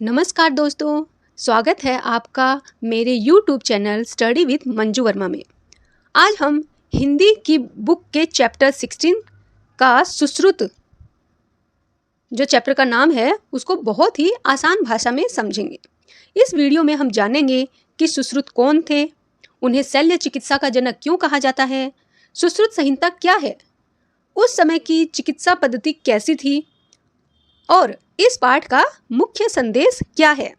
नमस्कार दोस्तों, स्वागत है आपका मेरे YouTube channel study with Manju Verma में। आज हम हिंदी की बुक के चैप्टर 16 का सुश्रुत, जो चैप्टर का नाम है, उसको बहुत ही आसान भाषा में समझेंगे। इस वीडियो में हम जानेंगे कि सुश्रुत कौन थे, उन्हें शल्य चिकित्सा का जनक क्यों कहा जाता है, सुश्रुत संहिता क्या है, उस समय की चिकित्सा पद्धति कैसी थी और इस पाठ का मुख्य संदेश क्या है।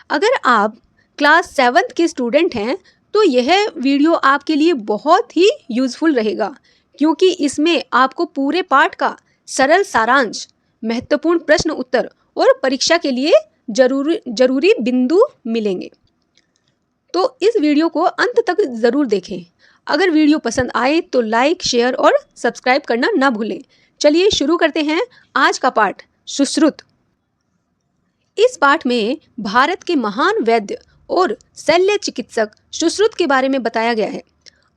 अगर आप क्लास 7th के स्टूडेंट हैं तो यह वीडियो आपके लिए बहुत ही यूज़फुल रहेगा, क्योंकि इसमें आपको पूरे पाठ का सरल सारांश, महत्वपूर्ण प्रश्न उत्तर और परीक्षा के लिए जरूरी बिंदु मिलेंगे। तो इस वीडियो को अंत तक ज़रूर देखें। अगर वीडियो पसंद आए तो लाइक, शेयर और सब्सक्राइब करना ना भूलें। चलिए शुरू करते हैं आज का पाठ, सुश्रुत। इस पाठ में भारत के महान वैद्य और शल्य चिकित्सक सुश्रुत के बारे में बताया गया है।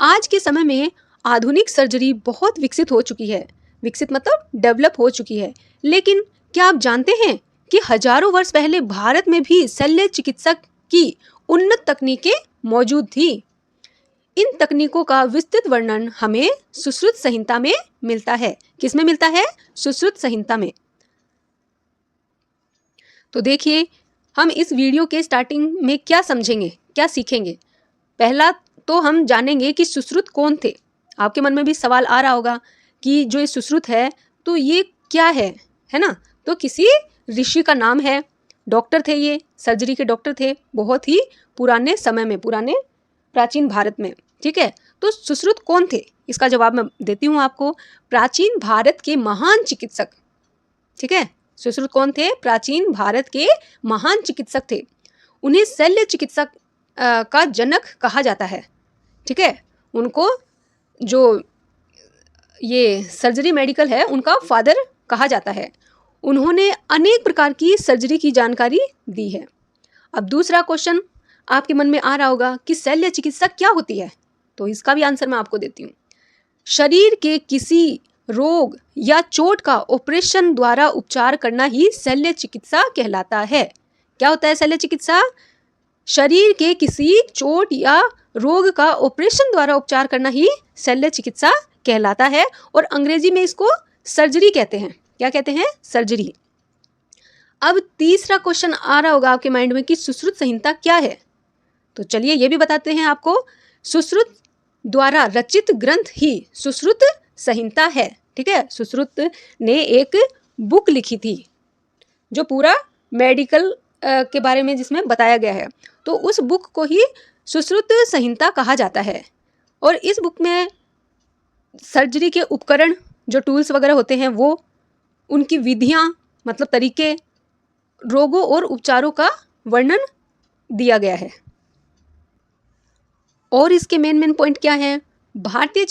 आज के समय में आधुनिक सर्जरी बहुत विकसित हो चुकी है, विकसित मतलब डेवलप हो चुकी है, लेकिन क्या आप जानते हैं कि हजारों वर्ष पहले भारत में भी शल्य चिकित्सक की उन्नत तकनीकें मौजूद थी। इन तकनीकों का विस्तृत वर्णन हमें सुश्रुत संहिता में मिलता है। किसमें मिलता है? सुश्रुत संहिता में। तो देखिए, हम इस वीडियो के स्टार्टिंग में क्या समझेंगे, क्या सीखेंगे। पहला तो हम जानेंगे कि सुश्रुत कौन थे। आपके मन में भी सवाल आ रहा होगा कि जो ये सुश्रुत है तो ये क्या है ना। तो किसी ऋषि का नाम है, डॉक्टर थे, ये सर्जरी के डॉक्टर थे, बहुत ही पुराने समय में, पुराने प्राचीन भारत में। ठीक है, तो सुश्रुत कौन थे, इसका जवाब मैं देती हूँ आपको। प्राचीन भारत के महान चिकित्सक। ठीक है, सुश्रुत कौन थे? प्राचीन भारत के महान चिकित्सक थे। उन्हें शल्य चिकित्सक का जनक कहा जाता है। ठीक है, उनको जो ये सर्जरी मेडिकल है उनका फादर कहा जाता है। उन्होंने अनेक प्रकार की सर्जरी की जानकारी दी है। अब दूसरा क्वेश्चन आपके मन में आ रहा होगा कि शल्य चिकित्सा क्या होती है, तो इसका भी आंसर मैं आपको देती हूँ। शरीर के किसी रोग या चोट का ऑपरेशन द्वारा उपचार करना ही शल्य चिकित्सा कहलाता है। क्या होता है शल्य चिकित्सा? शरीर के किसी चोट या रोग का ऑपरेशन द्वारा उपचार करना ही शल्य चिकित्सा कहलाता है, और अंग्रेजी में इसको सर्जरी कहते हैं। क्या कहते हैं? सर्जरी। अब तीसरा क्वेश्चन आ रहा होगा आपके माइंड में कि सुश्रुत संहिता क्या है, तो चलिए ये भी बताते हैं आपको। सुश्रुत द्वारा रचित ग्रंथ ही सुश्रुत संहिता है। ठीक है, सुश्रुत ने एक बुक लिखी थी जो पूरा मेडिकल के बारे में जिसमें बताया गया है, तो उस बुक को ही सुश्रुत संहिता कहा जाता है। और इस बुक में सर्जरी के उपकरण, जो टूल्स वगैरह होते हैं, वो, उनकी विधियां मतलब तरीके, रोगों और उपचारों का वर्णन दिया गया है। और इसके मेन पॉइंट क्या है? भारतीय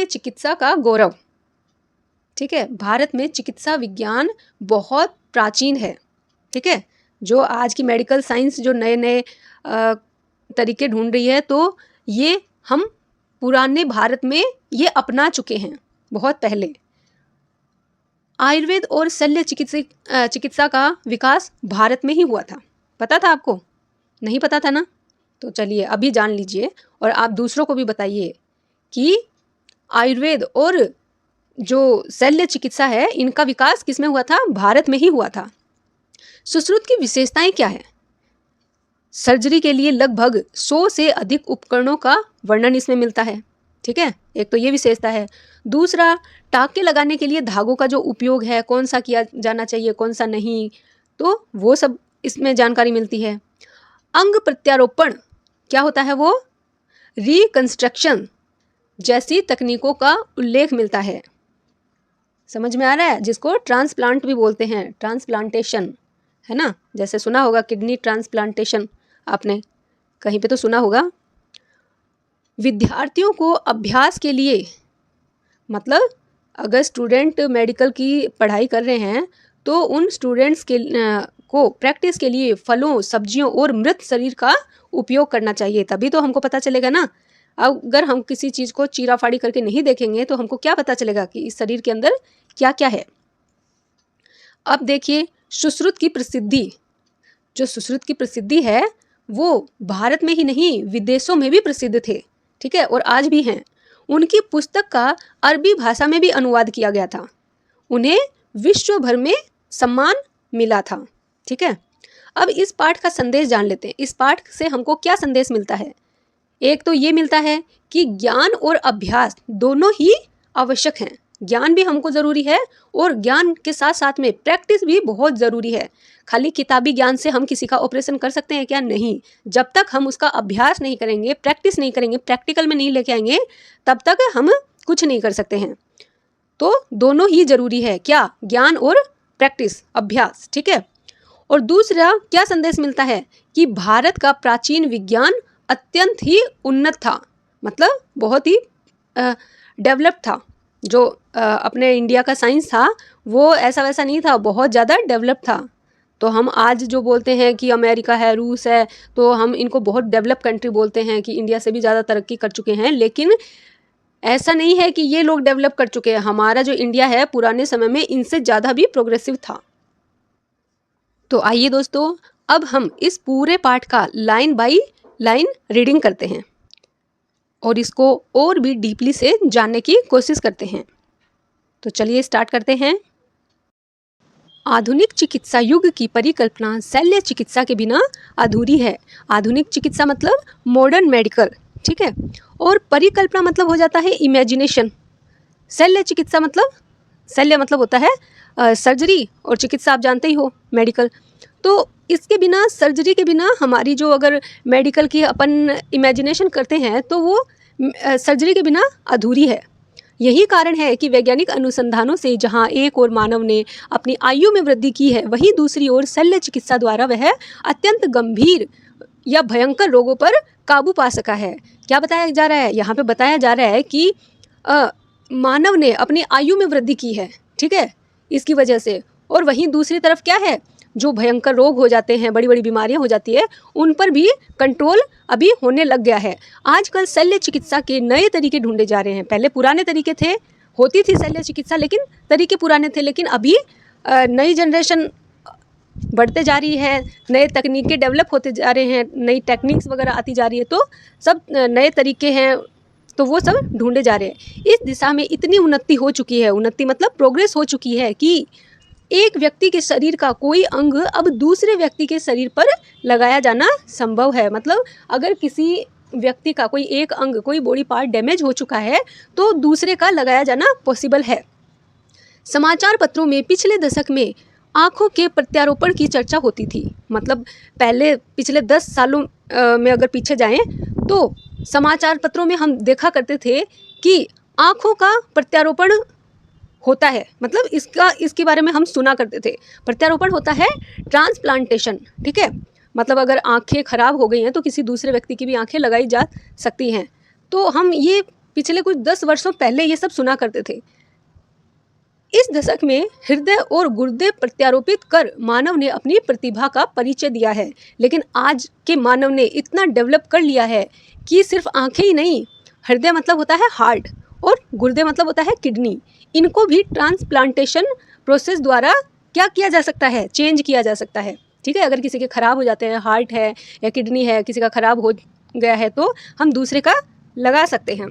चिकित्सा का गौरव। ठीक है, भारत में चिकित्सा विज्ञान बहुत प्राचीन है। ठीक है, जो आज की मेडिकल साइंस जो नए नए तरीके ढूंढ रही है, तो ये हम पुराने भारत में ये अपना चुके हैं बहुत पहले। आयुर्वेद और शल्य चिकित्सा का विकास भारत में ही हुआ था। पता था आपको? नहीं पता था ना? तो चलिए अभी जान लीजिए, और आप दूसरों को भी बताइए कि आयुर्वेद और जो शल्य चिकित्सा है, इनका विकास किसमें हुआ था? भारत में ही हुआ था। सुश्रुत की विशेषताएं क्या है? सर्जरी के लिए लगभग 100 से अधिक उपकरणों का वर्णन इसमें मिलता है। ठीक है, एक तो ये विशेषता है। दूसरा, टाँके लगाने के लिए धागों का जो उपयोग है, कौन सा किया जाना चाहिए, कौन सा नहीं, तो वो सब इसमें जानकारी मिलती है। अंग प्रत्यारोपण क्या होता है? वो रिकंस्ट्रक्शन जैसी तकनीकों का उल्लेख मिलता है। समझ में आ रहा है? जिसको ट्रांसप्लांट भी बोलते हैं, ट्रांसप्लांटेशन, है ना। जैसे सुना होगा किडनी ट्रांसप्लांटेशन, आपने कहीं पे तो सुना होगा। विद्यार्थियों को अभ्यास के लिए, मतलब अगर स्टूडेंट मेडिकल की पढ़ाई कर रहे हैं तो उन स्टूडेंट्स को प्रैक्टिस के लिए फलों, सब्जियों और मृत शरीर का उपयोग करना चाहिए, तभी तो हमको पता चलेगा ना। अगर हम किसी चीज़ को चीरा फाड़ी करके नहीं देखेंगे तो हमको क्या पता चलेगा कि इस शरीर के अंदर क्या क्या है। अब देखिए, सुश्रुत की प्रसिद्धि, जो सुश्रुत की प्रसिद्धि है वो भारत में ही नहीं विदेशों में भी प्रसिद्ध थे, ठीक है, और आज भी हैं। उनकी पुस्तक का अरबी भाषा में भी अनुवाद किया गया था, उन्हें विश्व भर में सम्मान मिला था, ठीक है। अब इस पाठ का संदेश जान लेते हैं। इस पाठ से हमको क्या संदेश मिलता है? एक तो ये मिलता है कि ज्ञान और अभ्यास दोनों ही आवश्यक हैं। ज्ञान भी हमको ज़रूरी है और ज्ञान के साथ साथ में प्रैक्टिस भी बहुत ज़रूरी है। खाली किताबी ज्ञान से हम किसी का ऑपरेशन कर सकते हैं क्या? नहीं। जब तक हम उसका अभ्यास नहीं करेंगे, प्रैक्टिस नहीं करेंगे, प्रैक्टिकल में नहीं लेके आएंगे, तब तक हम कुछ नहीं कर सकते हैं। तो दोनों ही ज़रूरी है। क्या? ज्ञान और प्रैक्टिस, अभ्यास, ठीक है। और दूसरा क्या संदेश मिलता है कि भारत का प्राचीन विज्ञान अत्यंत ही उन्नत था, मतलब बहुत ही डेवलप था। जो अपने इंडिया का साइंस था वो ऐसा वैसा नहीं था, बहुत ज़्यादा डेवलप था। तो हम आज जो बोलते हैं कि अमेरिका है, रूस है, तो हम इनको बहुत डेवलप कंट्री बोलते हैं कि इंडिया से भी ज़्यादा तरक्की कर चुके हैं, लेकिन ऐसा नहीं है कि ये लोग डेवलप कर चुके हैं। हमारा जो इंडिया है पुराने समय में इनसे ज़्यादा भी प्रोग्रेसिव था। तो आइए दोस्तों, अब हम इस पूरे पाठ का लाइन बाय लाइन रीडिंग करते हैं और इसको और भी डीपली से जानने की कोशिश करते हैं। तो चलिए स्टार्ट करते हैं। आधुनिक चिकित्सा युग की परिकल्पना शल्य चिकित्सा के बिना अधूरी है। आधुनिक चिकित्सा मतलब मॉडर्न मेडिकल, ठीक है, और परिकल्पना मतलब हो जाता है इमेजिनेशन। शल्य चिकित्सा मतलब, शल्य मतलब होता है सर्जरी, और चिकित्सा आप जानते ही हो मेडिकल। तो इसके बिना, सर्जरी के बिना हमारी जो अगर मेडिकल की अपन इमेजिनेशन करते हैं तो वो सर्जरी के बिना अधूरी है। यही कारण है कि वैज्ञानिक अनुसंधानों से जहां एक ओर मानव ने अपनी आयु में वृद्धि की है, वहीं दूसरी ओर शल्य चिकित्सा द्वारा वह अत्यंत गंभीर या भयंकर रोगों पर काबू पा सका है। क्या बताया जा रहा है? यहाँ पे बताया जा रहा है कि मानव ने अपनी आयु में वृद्धि की है, ठीक है, इसकी वजह से। और वहीं दूसरी तरफ क्या है, जो भयंकर रोग हो जाते हैं, बड़ी बड़ी बीमारियां हो जाती है, उन पर भी कंट्रोल अभी होने लग गया है। आजकल शल्य चिकित्सा के नए तरीके ढूंढे जा रहे हैं। पहले पुराने तरीके थे, होती थी शल्य चिकित्सा, लेकिन तरीके पुराने थे। लेकिन अभी नई जनरेशन बढ़ते जा रही है, नए तकनीकें डेवलप होते जा रहे हैं, नई टेक्निक्स वगैरह आती जा रही है, तो सब नए तरीके हैं, तो वो सब ढूंढे जा रहे हैं। इस दिशा में इतनी उन्नति हो चुकी है, उन्नति मतलब प्रोग्रेस हो चुकी है, कि एक व्यक्ति के शरीर का कोई अंग अब दूसरे व्यक्ति के शरीर पर लगाया जाना संभव है। मतलब अगर किसी व्यक्ति का कोई एक अंग, कोई बॉडी पार्ट डैमेज हो चुका है, तो दूसरे का लगाया जाना पॉसिबल है। समाचार पत्रों में पिछले दशक में आँखों के प्रत्यारोपण की चर्चा होती थी। मतलब पहले पिछले 10 सालों में अगर पीछे जाएं तो समाचार पत्रों में हम देखा करते थे कि आँखों का प्रत्यारोपण होता है। मतलब इसके बारे में हम सुना करते थे। प्रत्यारोपण होता है ट्रांसप्लांटेशन, ठीक है। मतलब अगर आँखें खराब हो गई हैं तो किसी दूसरे व्यक्ति की भी आँखें लगाई जा सकती हैं। तो हम ये पिछले कुछ 10 वर्षों पहले ये सब सुना करते थे। इस दशक में हृदय और गुर्दे प्रत्यारोपित कर मानव ने अपनी प्रतिभा का परिचय दिया है। लेकिन आज के मानव ने इतना डेवलप कर लिया है कि सिर्फ आँखें ही नहीं, हृदय मतलब होता है हार्ट, और गुर्दे मतलब होता है किडनी, इनको भी ट्रांसप्लांटेशन प्रोसेस द्वारा क्या किया जा सकता है, चेंज किया जा सकता है, ठीक है। अगर किसी के ख़राब हो जाते हैं, हार्ट है या किडनी है, किसी का ख़राब हो गया है, तो हम दूसरे का लगा सकते हैं।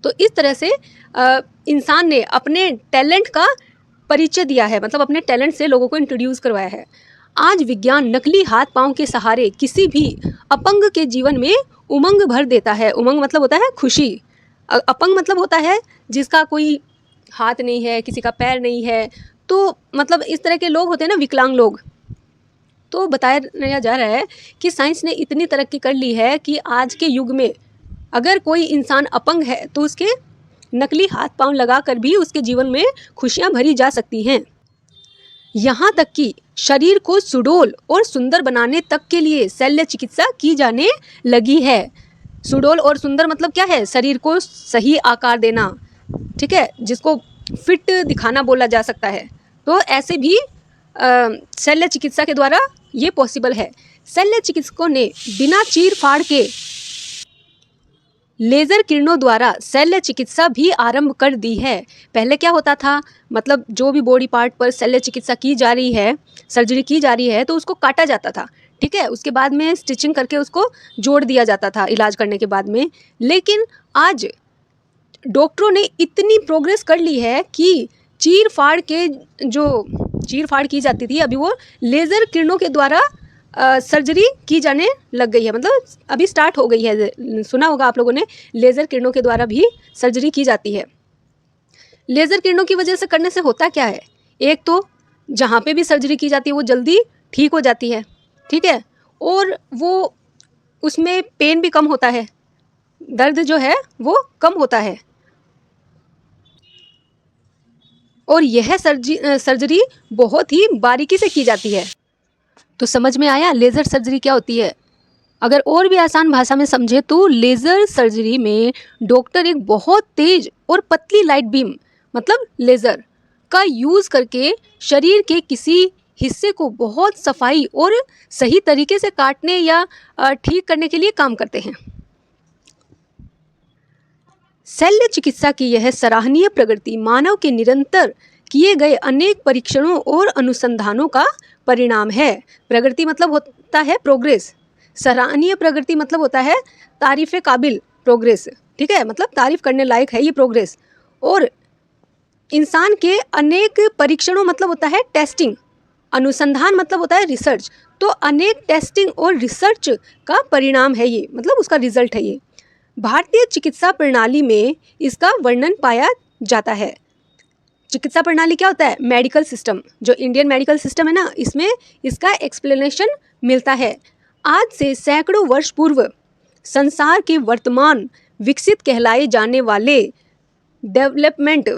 तो इस तरह से इंसान ने अपने टैलेंट का परिचय दिया है, मतलब अपने टैलेंट से लोगों को इंट्रोड्यूस करवाया है। आज विज्ञान नकली हाथ पांव के सहारे किसी भी अपंग के जीवन में उमंग भर देता है। उमंग मतलब होता है खुशी, अपंग मतलब होता है जिसका कोई हाथ नहीं है, किसी का पैर नहीं है, तो मतलब इस तरह के लोग होते हैं ना, विकलांग लोग। तो बताया जा रहा है कि साइंस ने इतनी तरक्की कर ली है कि आज के युग में अगर कोई इंसान अपंग है तो उसके नकली हाथ पांव लगाकर भी उसके जीवन में खुशियां भरी जा सकती हैं। यहाँ तक कि शरीर को सुडौल और सुंदर बनाने तक के लिए शल्य चिकित्सा की जाने लगी है। सुडौल और सुंदर मतलब क्या है? शरीर को सही आकार देना, ठीक है, जिसको फिट दिखाना बोला जा सकता है। तो ऐसे भी शल्य चिकित्सा के द्वारा ये पॉसिबल है। शल्य चिकित्सकों ने बिना चीर फाड़ के लेज़र किरणों द्वारा शल्य चिकित्सा भी आरंभ कर दी है। पहले क्या होता था, मतलब जो भी बॉडी पार्ट पर शल्य चिकित्सा की जा रही है, सर्जरी की जा रही है, तो उसको काटा जाता था, ठीक है। उसके बाद में स्टिचिंग करके उसको जोड़ दिया जाता था इलाज करने के बाद में। लेकिन आज डॉक्टरों ने इतनी प्रोग्रेस कर ली है कि चीर फाड़ की जाती थी, अभी वो लेज़र किरणों के द्वारा सर्जरी की जाने लग गई है, मतलब अभी स्टार्ट हो गई है। सुना होगा आप लोगों ने, लेज़र किरणों के द्वारा भी सर्जरी की जाती है। लेज़र किरणों की वजह से करने से होता क्या है, एक तो जहाँ पे भी सर्जरी की जाती है वो जल्दी ठीक हो जाती है, ठीक है, और वो उसमें पेन भी कम होता है, दर्द जो है वो कम होता है, और यह सर्जरी बहुत ही बारीकी से की जाती है। तो समझ में आया लेज़र सर्जरी क्या होती है। अगर और भी आसान भाषा में समझे तो लेज़र सर्जरी में डॉक्टर एक बहुत तेज और पतली लाइट बीम, मतलब लेज़र का यूज़ करके शरीर के किसी हिस्से को बहुत सफाई और सही तरीके से काटने या ठीक करने के लिए काम करते हैं। शल्य चिकित्सा की यह सराहनीय प्रगति मानव के निरंतर किए गए अनेक परीक्षणों और अनुसंधानों का परिणाम है। प्रगति मतलब होता है प्रोग्रेस, सराहनीय प्रगति मतलब होता है तारीफ़े काबिल प्रोग्रेस, ठीक है, मतलब तारीफ करने लायक है ये प्रोग्रेस। और इंसान के अनेक परीक्षणों मतलब होता है टेस्टिंग, अनुसंधान मतलब होता है रिसर्च, तो अनेक टेस्टिंग और रिसर्च का परिणाम है ये, मतलब उसका रिजल्ट है ये। भारतीय चिकित्सा प्रणाली में इसका वर्णन पाया जाता है। चिकित्सा प्रणाली क्या होता है, मेडिकल सिस्टम, जो इंडियन मेडिकल सिस्टम है ना, इसमें इसका एक्सप्लेनेशन मिलता है। आज से सैकड़ों वर्ष पूर्व संसार के वर्तमान विकसित कहलाए जाने वाले डेवलपमेंट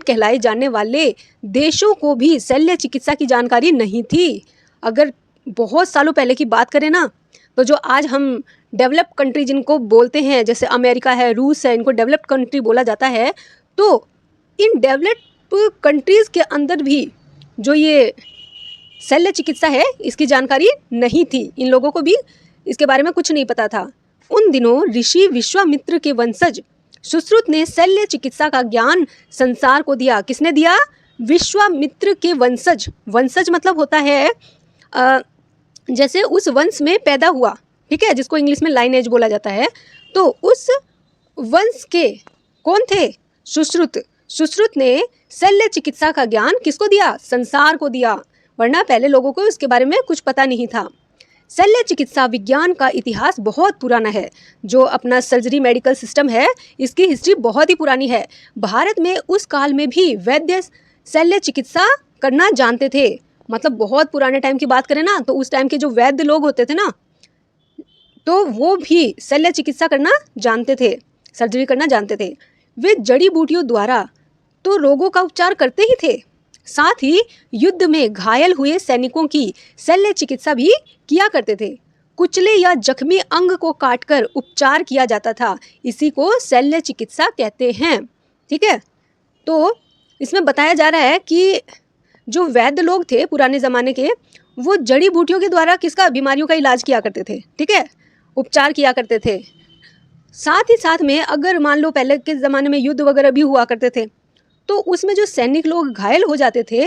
कहलाए जाने वाले देशों को भी शल्य चिकित्सा की जानकारी नहीं थी। अगर बहुत सालों पहले की बात करें ना, तो जो आज हम डेवलप कंट्री जिनको बोलते हैं, जैसे अमेरिका है, रूस है, इनको डेवलप्ड कंट्री बोला जाता है, तो इन डेवलप्ड कंट्रीज़ के अंदर भी जो ये शल्य चिकित्सा है इसकी जानकारी नहीं थी, इन लोगों को भी इसके बारे में कुछ नहीं पता था। उन दिनों ऋषि विश्वामित्र के वंशज सुश्रुत ने शल्य चिकित्सा का ज्ञान संसार को दिया। किसने दिया? विश्वामित्र के वंशज। वंशज मतलब होता है जैसे उस वंश में पैदा हुआ, ठीक है, जिसको इंग्लिश में लाइनेज बोला जाता है। तो उस वंश के कौन थे? सुश्रुत। सुश्रुत ने शल्य चिकित्सा का ज्ञान किसको दिया? संसार को दिया, वरना पहले लोगों को इसके बारे में कुछ पता नहीं था। शल्य चिकित्सा विज्ञान का इतिहास बहुत पुराना है। जो अपना सर्जरी मेडिकल सिस्टम है, इसकी हिस्ट्री बहुत ही पुरानी है। भारत में उस काल में भी वैद्य शल्य चिकित्सा करना जानते थे। मतलब बहुत पुराने टाइम की बात करें ना, तो उस टाइम के जो वैद्य लोग होते थे ना, तो वो भी शल्य चिकित्सा करना जानते थे, सर्जरी करना जानते थे। वे जड़ी बूटियों द्वारा तो रोगों का उपचार करते ही थे, साथ ही युद्ध में घायल हुए सैनिकों की शल्य चिकित्सा भी किया करते थे। कुचले या जख्मी अंग को काटकर उपचार किया जाता था, इसी को शल्य चिकित्सा कहते हैं। ठीक है, तो इसमें बताया जा रहा है कि जो वैद्य लोग थे पुराने ज़माने के, वो जड़ी बूटियों के द्वारा किसका, बीमारियों का इलाज किया करते थे, ठीक है, उपचार किया करते थे। साथ ही साथ में अगर मान लो पहले के ज़माने में युद्ध वगैरह भी हुआ करते थे, तो उसमें जो सैनिक लोग घायल हो जाते थे,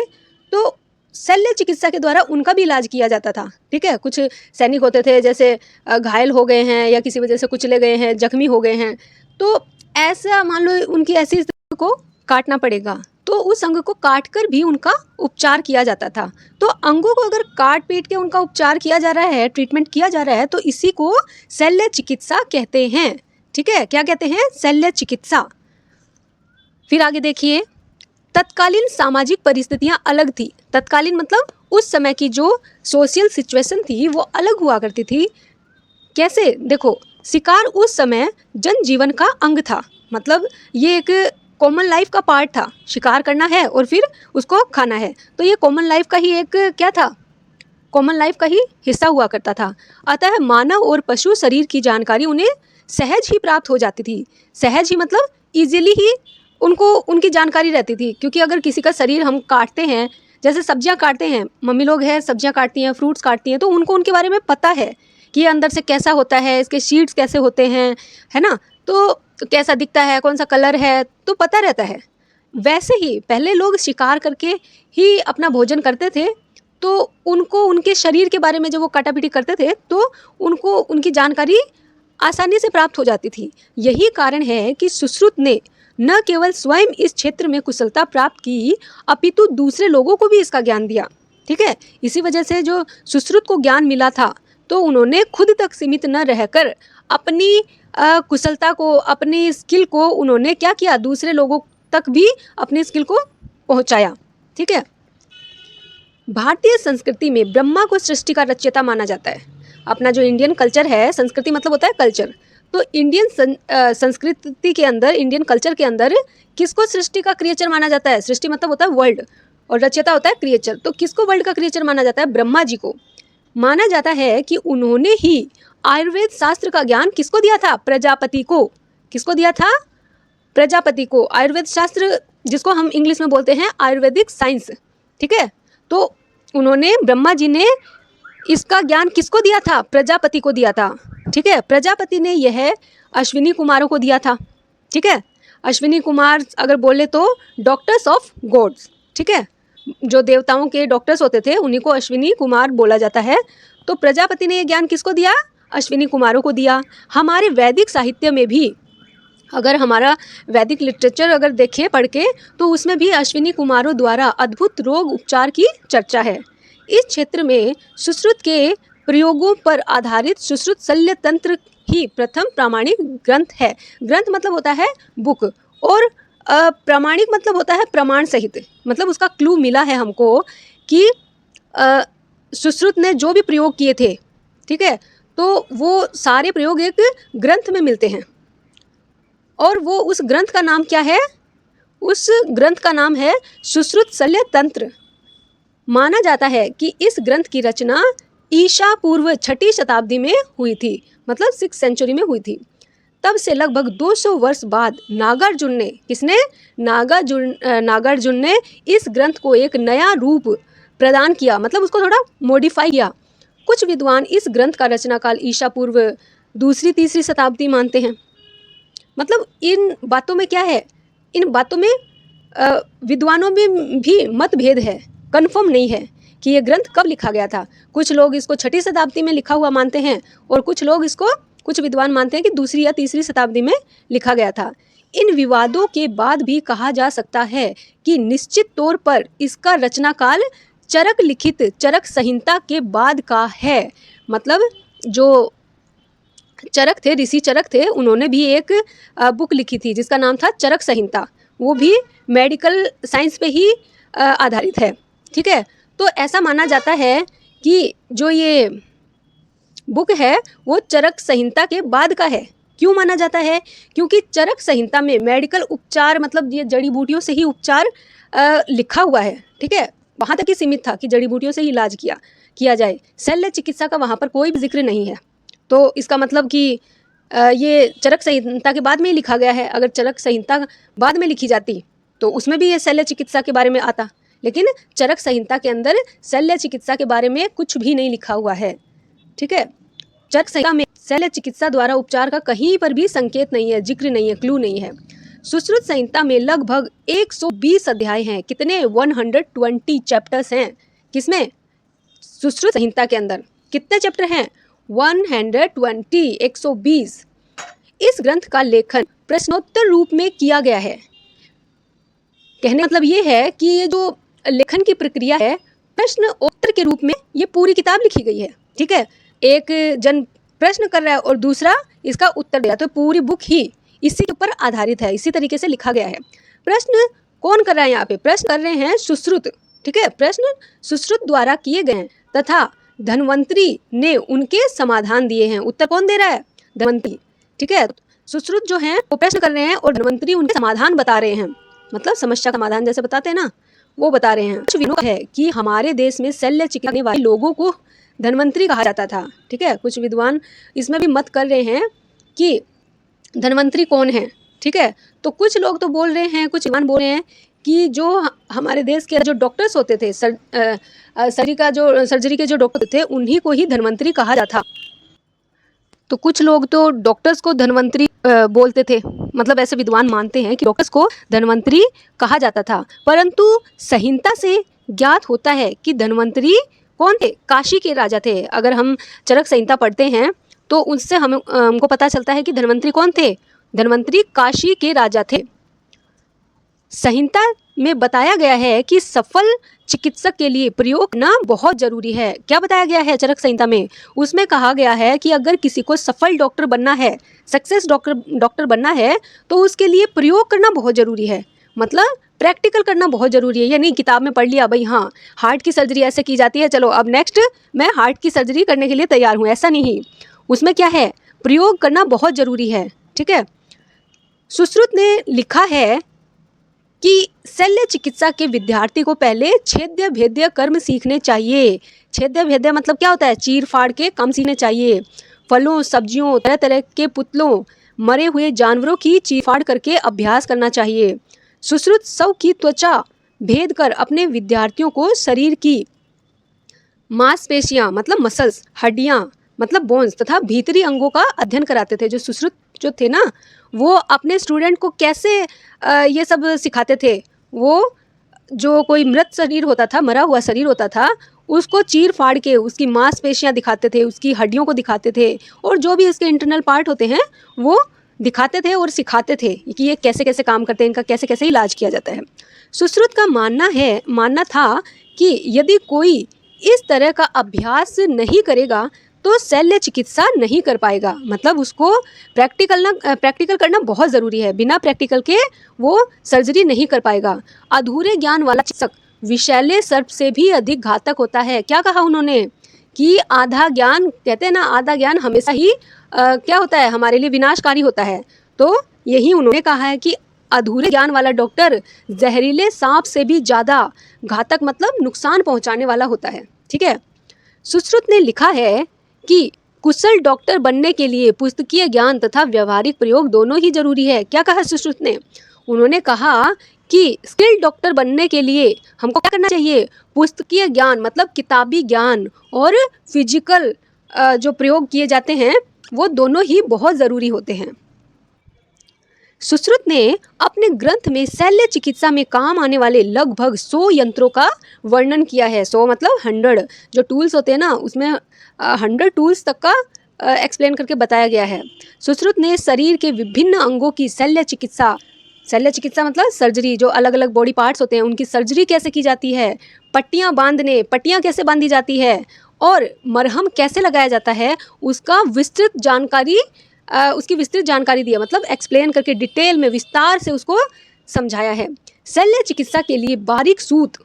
तो शल्य चिकित्सा के द्वारा उनका भी इलाज किया जाता था। ठीक है, कुछ सैनिक होते थे जैसे घायल हो गए हैं या किसी वजह से कुचले गए हैं, जख्मी हो गए हैं, तो ऐसा मान लो उनकी ऐसी स्थिति को काटना पड़ेगा, तो उस अंग को काटकर भी उनका उपचार किया जाता था। तो अंगों को अगर काट पीट के उनका उपचार किया जा रहा है, ट्रीटमेंट किया जा रहा है, तो इसी को शल्य चिकित्सा कहते हैं। ठीक है, क्या कहते हैं? शल्य चिकित्सा। फिर आगे देखिए, तत्कालीन सामाजिक परिस्थितियां अलग थी। तत्कालीन मतलब उस समय की जो सोशल सिचुएशन थी वो अलग हुआ करती थी। कैसे? देखो, शिकार उस समय जनजीवन का अंग था, मतलब ये एक कॉमन लाइफ का पार्ट था। शिकार करना है और फिर उसको खाना है, तो ये कॉमन लाइफ का ही एक क्या था, कॉमन लाइफ का ही हिस्सा हुआ करता था। अतः मानव और पशु शरीर की जानकारी उन्हें सहज ही प्राप्त हो जाती थी। सहज ही मतलब इजीली ही उनको उनकी जानकारी रहती थी, क्योंकि अगर किसी का शरीर हम काटते हैं, जैसे सब्जियां काटते हैं, मम्मी लोग हैं सब्जियां काटती हैं, फ्रूट्स काटती हैं, तो उनको उनके बारे में पता है कि ये अंदर से कैसा होता है, इसके शीट्स कैसे होते हैं, है ना, तो कैसा दिखता है, कौन सा कलर है, तो पता रहता है। वैसे ही पहले लोग शिकार करके ही अपना भोजन करते थे, तो उनको उनके शरीर के बारे में जब वो काटापीटी करते थे तो उनको उनकी जानकारी आसानी से प्राप्त हो जाती थी। यही कारण है कि सुश्रुत ने न केवल स्वयं इस क्षेत्र में कुशलता प्राप्त की, अपितु दूसरे लोगों को भी इसका ज्ञान दिया। ठीक है, इसी वजह से जो सुश्रुत को ज्ञान मिला था तो उन्होंने खुद तक सीमित न रहकर अपनी कुशलता को, अपनी स्किल को उन्होंने क्या किया, दूसरे लोगों तक भी अपनी स्किल को पहुंचाया। ठीक है, भारतीय संस्कृति में ब्रह्मा को सृष्टि का रचयिता माना जाता है। अपना जो इंडियन कल्चर है, संस्कृति मतलब होता है कल्चर, तो इंडियन संस्कृति के अंदर, इंडियन कल्चर के अंदर किसको सृष्टि का क्रिएचर माना जाता है? सृष्टि मतलब होता है वर्ल्ड और रचयिता होता है क्रिएचर। तो किसको वर्ल्ड का क्रिएचर माना जाता है? ब्रह्मा जी को। माना जाता है कि उन्होंने ही आयुर्वेद शास्त्र का ज्ञान किसको दिया था? प्रजापति को। किसको दिया था? प्रजापति को। आयुर्वेद शास्त्र जिसको हम इंग्लिश में बोलते हैं आयुर्वेदिक साइंस। ठीक है, तो उन्होंने, ब्रह्मा जी ने इसका ज्ञान किसको दिया था? प्रजापति को दिया था। ठीक है, प्रजापति ने यह अश्विनी कुमारों को दिया था। ठीक है, अश्विनी कुमार अगर बोले तो डॉक्टर्स ऑफ गॉड्स। ठीक है, जो देवताओं के डॉक्टर्स होते थे उन्हीं को अश्विनी कुमार बोला जाता है। तो प्रजापति ने यह ज्ञान किसको दिया? अश्विनी कुमारों को दिया। हमारे वैदिक साहित्य में भी, अगर हमारा वैदिक लिटरेचर अगर देखें पढ़ के, तो उसमें भी अश्विनी कुमारों द्वारा अद्भुत रोग उपचार की चर्चा है। इस क्षेत्र में सुश्रुत के प्रयोगों पर आधारित सुश्रुत शल्य तंत्र ही प्रथम प्रामाणिक ग्रंथ है। ग्रंथ मतलब होता है बुक, और प्रामाणिक मतलब होता है प्रमाण सहित। मतलब उसका क्लू मिला है हमको कि सुश्रुत ने जो भी प्रयोग किए थे, ठीक है, तो वो सारे प्रयोग एक ग्रंथ में मिलते हैं। और वो उस ग्रंथ का नाम क्या है? उस ग्रंथ का नाम है सुश्रुत शल्य तंत्र। माना जाता है कि इस ग्रंथ की रचना ईसा पूर्व 6ठी शताब्दी में हुई थी, मतलब 6th सेंचुरी में हुई थी। तब से लगभग 200 वर्ष बाद नागार्जुन ने, किसने? नागार्जुन ने इस ग्रंथ को एक नया रूप प्रदान किया, मतलब उसको थोड़ा मॉडिफाई किया। कुछ विद्वान इस ग्रंथ का रचना काल ईसा पूर्व 2री-3री शताब्दी मानते हैं। मतलब इन बातों में क्या है? इन बातों में विद्वानों में भी मतभेद है, कन्फर्म नहीं है कि ये ग्रंथ कब लिखा गया था। कुछ लोग इसको 6ठी शताब्दी में लिखा हुआ मानते हैं और कुछ लोग इसको, कुछ विद्वान मानते हैं कि 2री या 3री शताब्दी में लिखा गया था। इन विवादों के बाद भी कहा जा सकता है कि निश्चित तौर पर इसका रचना काल चरक लिखित चरक संहिता के बाद का है। मतलब जो चरक थे, ऋषि चरक थे, उन्होंने भी एक बुक लिखी थी जिसका नाम था चरक संहिता। वो भी मेडिकल साइंस पे ही आधारित है। ठीक है, तो ऐसा माना जाता है कि जो ये बुक है वो चरक संहिता के बाद का है। क्यों माना जाता है? क्योंकि चरक संहिता में मेडिकल उपचार, मतलब ये जड़ी बूटियों से ही उपचार लिखा हुआ है। ठीक है, वहाँ तक ही सीमित था कि जड़ी बूटियों से ही इलाज किया जाए। शल्य चिकित्सा का वहाँ पर कोई भी जिक्र नहीं है। तो इसका मतलब कि ये चरक संहिता के बाद में ही लिखा गया है। अगर चरक संहिता बाद में लिखी जाती तो उसमें भी ये शल्य चिकित्सा के बारे में आता, लेकिन चरक संहिता के अंदर शल्य चिकित्सा के बारे में कुछ भी नहीं लिखा हुआ है। ठीक है, चरक संहिता में शल्य चिकित्सा द्वारा उपचार का कहीं पर भी संकेत नहीं है, जिक्र नहीं है, क्लू नहीं है। सुश्रुत संहिता में लगभग 120 अध्याय हैं। कितने? 120 चैप्टर्स हैं। किसमें? सुश्रुत संहिता के अंदर कितने चैप्टर हैं? 120, 120। इस ग्रंथ का लेखन प्रश्नोत्तर रूप में किया गया है। कहने का मतलब ये है कि ये जो लेखन की प्रक्रिया है, प्रश्न उत्तर के रूप में ये पूरी किताब लिखी गई है। ठीक है, एक जन प्रश्न कर रहा है और दूसरा इसका उत्तर दे रहा है, तो पूरी बुक ही इसी के ऊपर आधारित है, इसी तरीके से लिखा गया है। प्रश्न कौन कर रहा है यहाँ पे? प्रश्न कर रहे हैं सुश्रुत। ठीक है, प्रश्न सुश्रुत द्वारा किए गए हैं तथा धन्वंतरी ने उनके समाधान दिए हैं। उत्तर कौन दे रहा है? धन्वंतरी। ठीक है, सुश्रुत जो हैं वो प्रश्न कर रहे हैं और धन्वंतरी उनके समाधान बता रहे हैं, मतलब समस्या का समाधान जैसे बताते हैं ना, वो बता रहे हैं। कुछ विनोद है कि हमारे देश में शल्य चिकित्सा करने वाले लोगों को धन्वंतरी कहा जाता था। ठीक है, कुछ विद्वान इसमें भी मत कर रहे हैं कि धन्वंतरी कौन है। ठीक है, तो कुछ लोग तो बोल रहे हैं, कुछ विद्वान बोल रहे हैं कि जो हमारे देश के जो डॉक्टर्स होते थे, सर्जरी के जो डॉक्टर थे, उन्हीं को ही धन्वंतरी कहा जाता था। तो कुछ लोग तो डॉक्टर्स को धन्वंतरी बोलते थे, मतलब ऐसे विद्वान मानते हैं कि डॉक्टर्स को धन्वंतरी कहा जाता था, परंतु संहिता से ज्ञात होता है कि धन्वंतरी कौन थे? काशी के राजा थे। अगर हम चरक संहिता पढ़ते हैं तो उससे हमको पता चलता है कि धन्वंतरी कौन थे? धन्वंतरी काशी के राजा थे। संहिता में बताया गया है कि सफल चिकित्सक के लिए प्रयोग करना बहुत जरूरी है। क्या बताया गया है चरक संहिता में? उसमें कहा गया है कि अगर किसी को सफल डॉक्टर बनना है, सक्सेस डॉक्टर बनना है, तो उसके लिए प्रयोग करना बहुत जरूरी है, मतलब प्रैक्टिकल करना बहुत जरूरी है। ये नहीं किताब में पढ़ लिया भाई हाँ हार्ट की सर्जरी ऐसे की जाती है, चलो अब नेक्स्ट मैं हार्ट की सर्जरी करने के लिए तैयार हूँ, ऐसा नहीं। उसमें क्या है? प्रयोग करना बहुत जरूरी है। ठीक है। सुश्रुत ने लिखा है कि शल्य चिकित्सा के विद्यार्थी को पहले छेद्य भेद्य कर्म सीखने चाहिए। छेद्य भेद्य मतलब क्या होता है? चीर फाड़ के काम सीखने चाहिए। फलों, सब्जियों, तरह तरह के पुतलों, मरे हुए जानवरों की चीर फाड़ करके अभ्यास करना चाहिए। सुश्रुत शव की त्वचा भेद कर अपने विद्यार्थियों को शरीर की मांसपेशियां मतलब मसल्स, हड्डियां मतलब बोन्स तथा भीतरी अंगों का अध्ययन कराते थे। जो सुश्रुत जो थे ना, वो अपने स्टूडेंट को कैसे ये सब सिखाते थे। वो जो कोई मृत शरीर होता था, मरा हुआ शरीर होता था, उसको चीर फाड़ के उसकी मांसपेशियां दिखाते थे, उसकी हड्डियों को दिखाते थे, और जो भी उसके इंटरनल पार्ट होते हैं वो दिखाते थे और सिखाते थे कि ये कैसे कैसे काम करते हैं, इनका कैसे कैसे इलाज किया जाता है। सुश्रुत का मानना था कि यदि कोई इस तरह का अभ्यास नहीं करेगा तो शल्य चिकित्सा नहीं कर पाएगा, मतलब उसको प्रैक्टिकल करना बहुत ज़रूरी है। बिना प्रैक्टिकल के वो सर्जरी नहीं कर पाएगा। अधूरे ज्ञान वाला चिकित्सक विषैले सर्प से भी अधिक घातक होता है। क्या कहा उन्होंने? कि आधा ज्ञान, कहते हैं ना आधा ज्ञान हमेशा ही क्या होता है? हमारे लिए विनाशकारी होता है। तो यही उन्होंने कहा है कि अधूरे ज्ञान वाला डॉक्टर जहरीले सांप से भी ज़्यादा घातक मतलब नुकसान पहुंचाने वाला होता है। ठीक है। सुश्रुत ने लिखा है कि कुशल डॉक्टर बनने के लिए पुस्तकीय ज्ञान तथा व्यवहारिक प्रयोग दोनों ही जरूरी है। क्या कहा सुश्रुत ने? उन्होंने कहा कि स्किल्ड डॉक्टर बनने के लिए हमको क्या करना चाहिए? पुस्तकीय ज्ञान मतलब किताबी ज्ञान और फिजिकल जो प्रयोग किए जाते हैं वो दोनों ही बहुत ज़रूरी होते हैं। सुश्रुत ने अपने ग्रंथ में शल्य चिकित्सा में काम आने वाले लगभग 100 यंत्रों का वर्णन किया है। 100 मतलब 100 जो टूल्स होते हैं ना, उसमें 100 टूल्स तक का एक्सप्लेन करके बताया गया है। सुश्रुत ने शरीर के विभिन्न अंगों की शल्य चिकित्सा मतलब सर्जरी, जो अलग अलग बॉडी पार्ट्स होते हैं उनकी सर्जरी कैसे की जाती है, पट्टियाँ कैसे बांधी जाती है और मरहम कैसे लगाया जाता है, उसकी विस्तृत जानकारी दी है, मतलब एक्सप्लेन करके डिटेल में विस्तार से उसको समझाया है। शल्य चिकित्सा के लिए बारीक सूत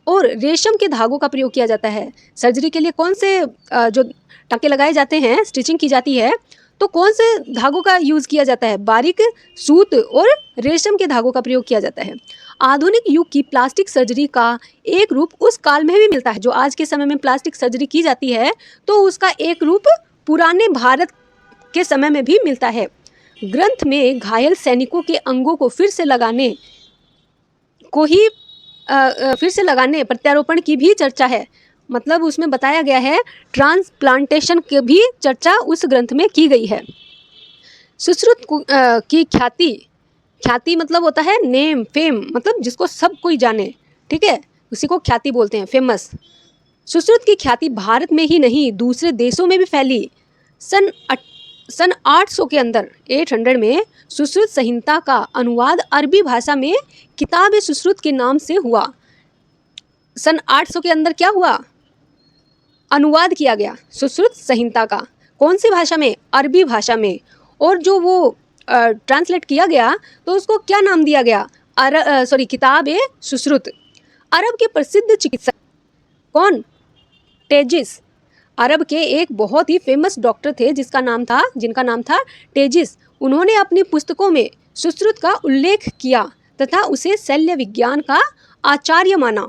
और रेशम के धागों का प्रयोग किया जाता है। सर्जरी के लिए कौन से जो टाँके लगाए जाते हैं, स्टिचिंग की जाती है, तो कौन से धागों का यूज़ किया जाता है? बारीक सूत और रेशम के धागों का प्रयोग किया जाता है। आधुनिक युग की प्लास्टिक सर्जरी का एक रूप उस काल में भी मिलता है। जो आज के समय में प्लास्टिक सर्जरी की जाती है तो उसका एक रूप पुराने भारत के समय में भी मिलता है। ग्रंथ में घायल सैनिकों के अंगों को फिर से लगाने प्रत्यारोपण की भी चर्चा है, मतलब उसमें बताया गया है ट्रांसप्लांटेशन की भी चर्चा उस ग्रंथ में की गई है। सुश्रुत की ख्याति मतलब होता है नेम, फेम, मतलब जिसको सब कोई जाने। ठीक है, उसी को ख्याति बोलते हैं, फेमस। सुश्रुत की ख्याति भारत में ही नहीं दूसरे देशों में भी फैली। सन 800 के अंदर 800 में सुश्रुत संहिता का अनुवाद अरबी भाषा में किताब सुश्रुत के नाम से हुआ। सन 800 के अंदर क्या हुआ? अनुवाद किया गया सुश्रुत संहिता का। कौन सी भाषा में? अरबी भाषा में। और जो वो ट्रांसलेट किया गया तो उसको क्या नाम दिया गया? किताब सुश्रुत। अरब के प्रसिद्ध चिकित्सक कौन? टेजिस। अरब के एक बहुत ही फेमस डॉक्टर थे जिनका नाम था टेजिस। उन्होंने अपनी पुस्तकों में सुश्रुत का उल्लेख किया तथा उसे शल्य विज्ञान का आचार्य माना।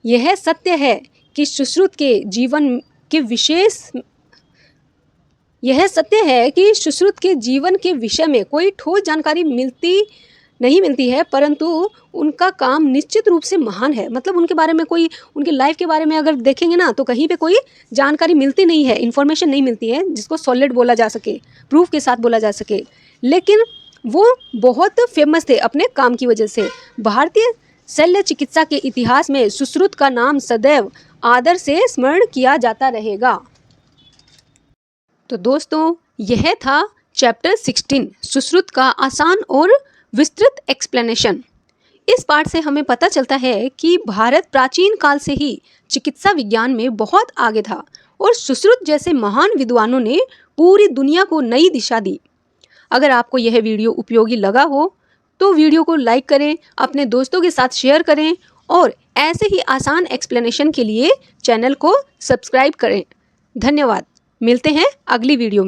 यह सत्य है कि सुश्रुत के जीवन के विषय में कोई ठोस जानकारी मिलती नहीं मिलती है, परंतु उनका काम निश्चित रूप से महान है। मतलब उनके बारे में कोई, उनकी लाइफ के बारे में अगर देखेंगे ना, तो कहीं पे कोई जानकारी मिलती नहीं है, इन्फॉर्मेशन नहीं मिलती है जिसको सॉलिड बोला जा सके, प्रूफ के साथ बोला जा सके। लेकिन वो बहुत फेमस थे अपने काम की वजह से। भारतीय शल्य चिकित्सा के इतिहास में सुश्रुत का नाम सदैव आदर से स्मरण किया जाता रहेगा। तो दोस्तों, यह था चैप्टर 16 सुश्रुत का आसान और विस्तृत एक्सप्लेनेशन। इस पाठ से हमें पता चलता है कि भारत प्राचीन काल से ही चिकित्सा विज्ञान में बहुत आगे था और सुश्रुत जैसे महान विद्वानों ने पूरी दुनिया को नई दिशा दी। अगर आपको यह वीडियो उपयोगी लगा हो तो वीडियो को लाइक करें, अपने दोस्तों के साथ शेयर करें और ऐसे ही आसान एक्सप्लेनेशन के लिए चैनल को सब्सक्राइब करें। धन्यवाद। मिलते हैं अगली वीडियो में।